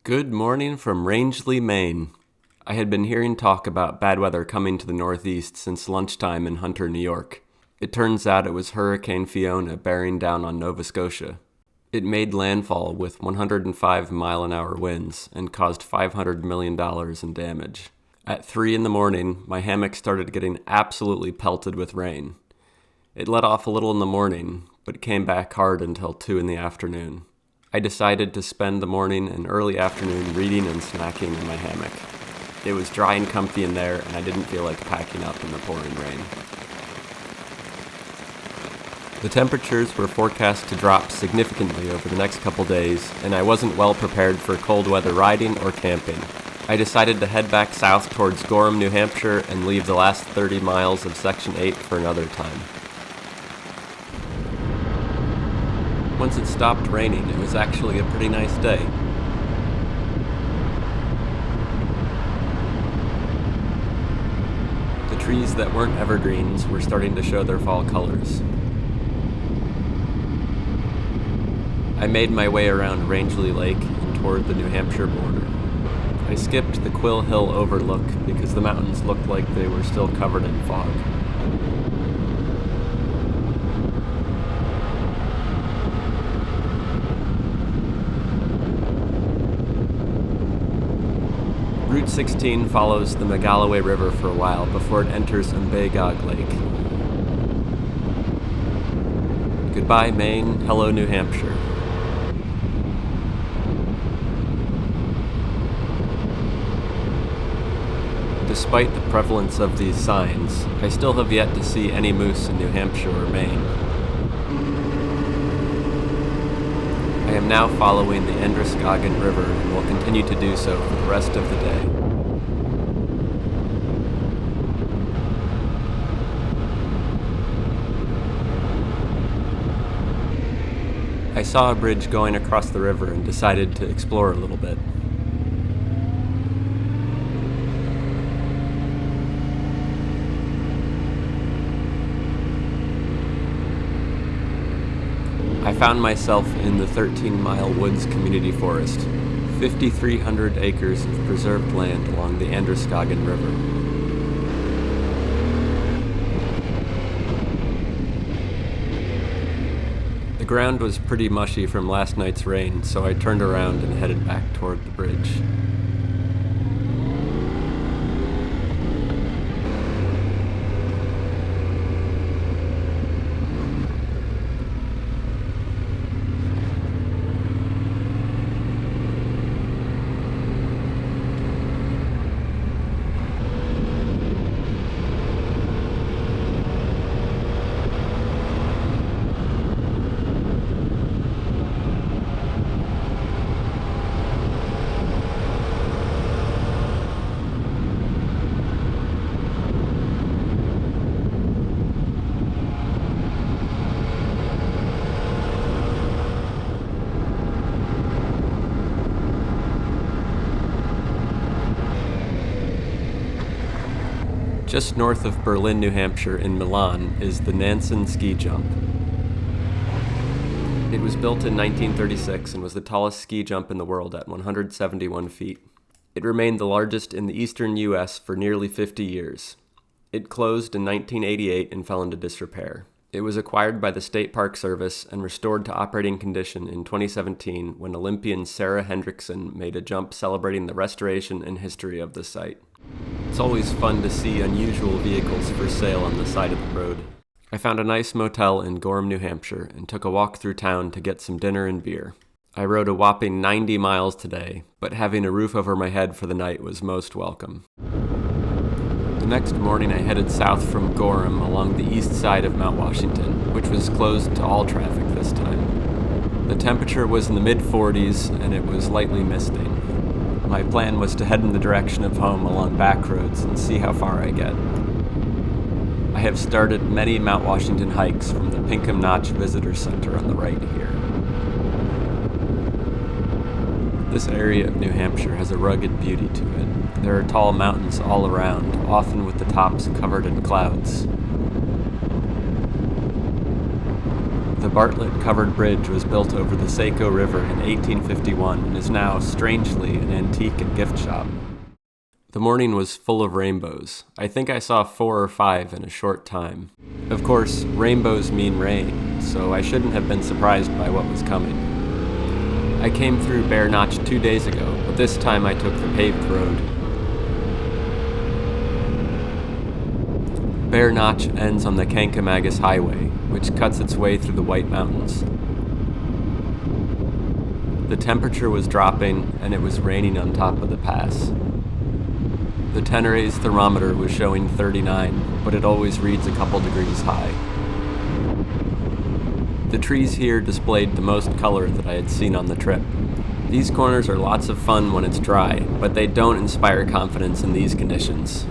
Good morning from Rangeley, Maine. I had been hearing talk about bad weather coming to the Northeast since lunchtime in Hunter, New York. It turns out it was Hurricane Fiona bearing down on Nova Scotia. It made landfall with 105-mile-an-hour winds and caused $500 million in damage. At 3 in the morning, my hammock started getting absolutely pelted with rain. It let off a little in the morning, but came back hard until 2 in the afternoon. I decided to spend the morning and early afternoon reading and snacking in my hammock. It was dry and comfy in there, and I didn't feel like packing up in the pouring rain. The temperatures were forecast to drop significantly over the next couple days, and I wasn't well prepared for cold weather riding or camping. I decided to head back south towards Gorham, New Hampshire, and leave the last 30 miles of Section 8 for another time. Once it stopped raining, it was actually a pretty nice day. The trees that weren't evergreens were starting to show their fall colors. I made my way around Rangeley Lake and toward the New Hampshire border. I skipped the Quill Hill overlook because the mountains looked like they were still covered in fog. Route 16 follows the Megalloway River for a while before it enters Umbagog Lake. Goodbye, Maine. Hello, New Hampshire. Despite the prevalence of these signs, I still have yet to see any moose in New Hampshire or Maine. I am now following the Androscoggin River and will continue to do so for the rest of the day. I saw a bridge going across the river and decided to explore a little bit. I found myself in the 13-mile woods community forest, 5,300 acres of preserved land along the Androscoggin River. The ground was pretty mushy from last night's rain, so I turned around and headed back toward the bridge. Just north of Berlin, New Hampshire, in Milan, is the Nansen ski jump. It was built in 1936 and was the tallest ski jump in the world at 171 feet. It remained the largest in the eastern U.S. for nearly 50 years. It closed in 1988 and fell into disrepair. It was acquired by the State Park Service and restored to operating condition in 2017 when Olympian Sarah Hendrickson made a jump celebrating the restoration and history of the site. It's always fun to see unusual vehicles for sale on the side of the road. I found a nice motel in Gorham, New Hampshire, and took a walk through town to get some dinner and beer. I rode a whopping 90 miles today, but having a roof over my head for the night was most welcome. The next morning I headed south from Gorham along the east side of Mount Washington, which was closed to all traffic this time. The temperature was in the mid-40s and it was lightly misting. My plan was to head in the direction of home along backroads and see how far I get. I have started many Mount Washington hikes from the Pinkham Notch Visitor Center on the right here. This area of New Hampshire has a rugged beauty to it. There are tall mountains all around, often with the tops covered in clouds. The Bartlett covered bridge was built over the Saco River in 1851 and is now, strangely, an antique and gift shop. The morning was full of rainbows. I think I saw 4 or 5 in a short time. Of course, rainbows mean rain, so I shouldn't have been surprised by what was coming. I came through Bear Notch 2 days ago, but this time I took the paved road. Bear Notch ends on the Kankamagus Highway, which cuts its way through the White Mountains. The temperature was dropping, and it was raining on top of the pass. The Tenere's thermometer was showing 39, but it always reads a couple degrees high. The trees here displayed the most color that I had seen on the trip. These corners are lots of fun when it's dry, but they don't inspire confidence in these conditions.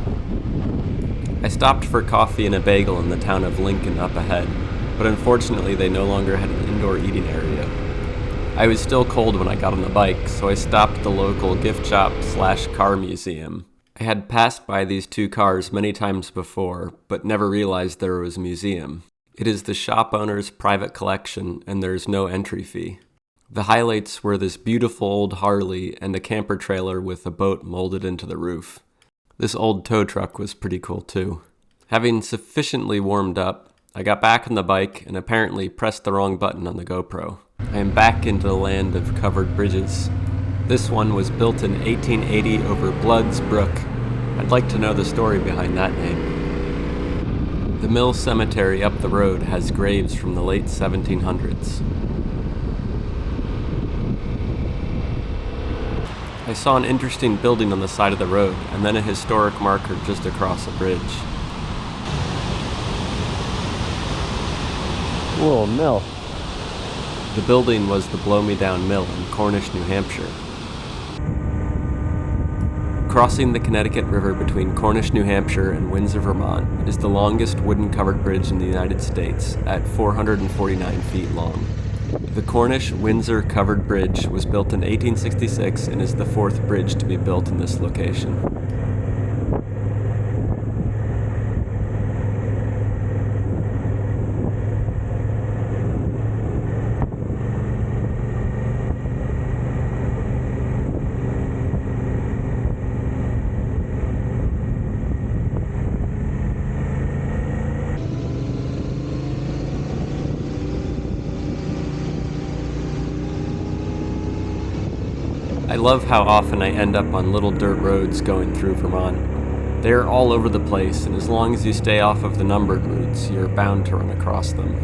I stopped for coffee and a bagel in the town of Lincoln up ahead, but unfortunately they no longer had an indoor eating area. I was still cold when I got on the bike, so I stopped at the local gift shop/car museum. I had passed by these 2 cars many times before, but never realized there was a museum. It is the shop owner's private collection, and there's no entry fee. The highlights were this beautiful old Harley and a camper trailer with a boat molded into the roof. This old tow truck was pretty cool too. Having sufficiently warmed up, I got back on the bike and apparently pressed the wrong button on the GoPro. I am back into the land of covered bridges. This one was built in 1880 over Blood's Brook. I'd like to know the story behind that name. The Mill Cemetery up the road has graves from the late 1700s. I saw an interesting building on the side of the road, and then a historic marker just across a bridge. Whoa, mill. The building was the Blow Me Down Mill in Cornish, New Hampshire. Crossing the Connecticut River between Cornish, New Hampshire and Windsor, Vermont, it is the longest wooden-covered bridge in the United States at 449 feet long. The Cornish-Windsor covered bridge was built in 1866 and is the 4th bridge to be built in this location. I love how often I end up on little dirt roads going through Vermont. They're all over the place, and as long as you stay off of the numbered routes, you're bound to run across them.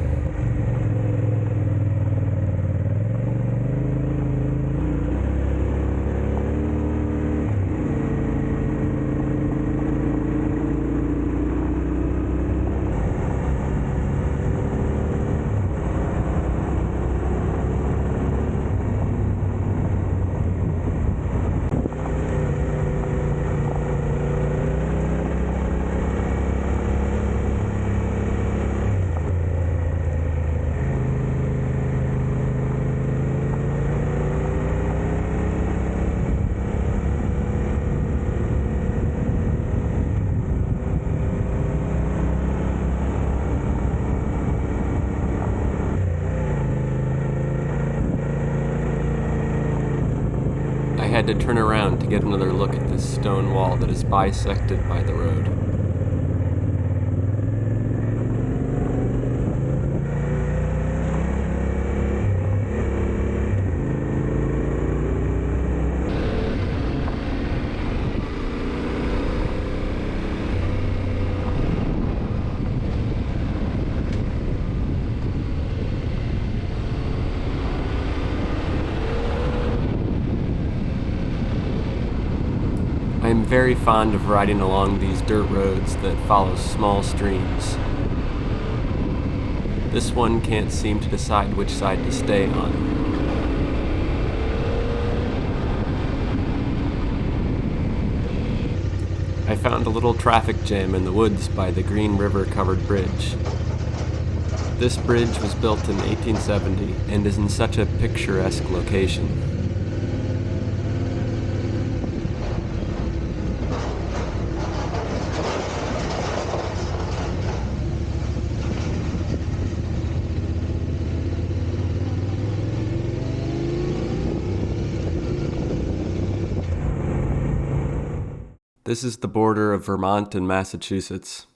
I had to turn around to get another look at this stone wall that is bisected by the road. I am very fond of riding along these dirt roads that follow small streams. This one can't seem to decide which side to stay on. I found a little traffic jam in the woods by the Green River covered bridge. This bridge was built in 1870 and is in such a picturesque location. This is the border of Vermont and Massachusetts.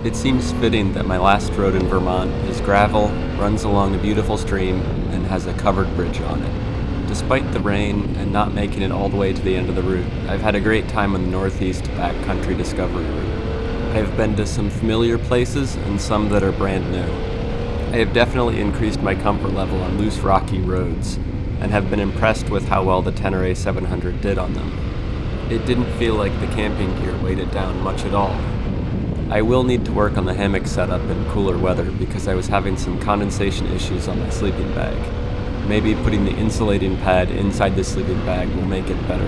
It seems fitting that my last road in Vermont is gravel, runs along a beautiful stream, and has a covered bridge on it. Despite the rain and not making it all the way to the end of the route, I've had a great time on the northeast backcountry discovery route. I have been to some familiar places and some that are brand new. I have definitely increased my comfort level on loose rocky roads, and have been impressed with how well the Tenere 700 did on them. It didn't feel like the camping gear weighed it down much at all. I will need to work on the hammock setup in cooler weather because I was having some condensation issues on my sleeping bag. Maybe putting the insulating pad inside the sleeping bag will make it better.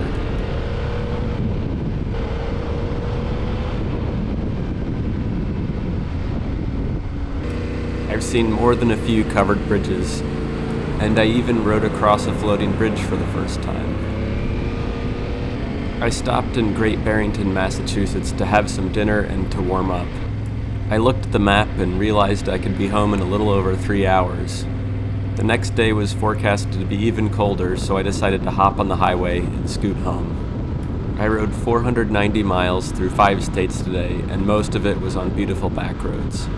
I've seen more than a few covered bridges, and I even rode across a floating bridge for the first time. I stopped in Great Barrington, Massachusetts to have some dinner and to warm up. I looked at the map and realized I could be home in a little over 3 hours. The next day was forecasted to be even colder, so I decided to hop on the highway and scoot home. I rode 490 miles through 5 states today, and most of it was on beautiful backroads.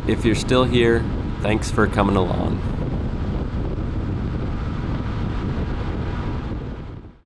If you're still here, thanks for coming along.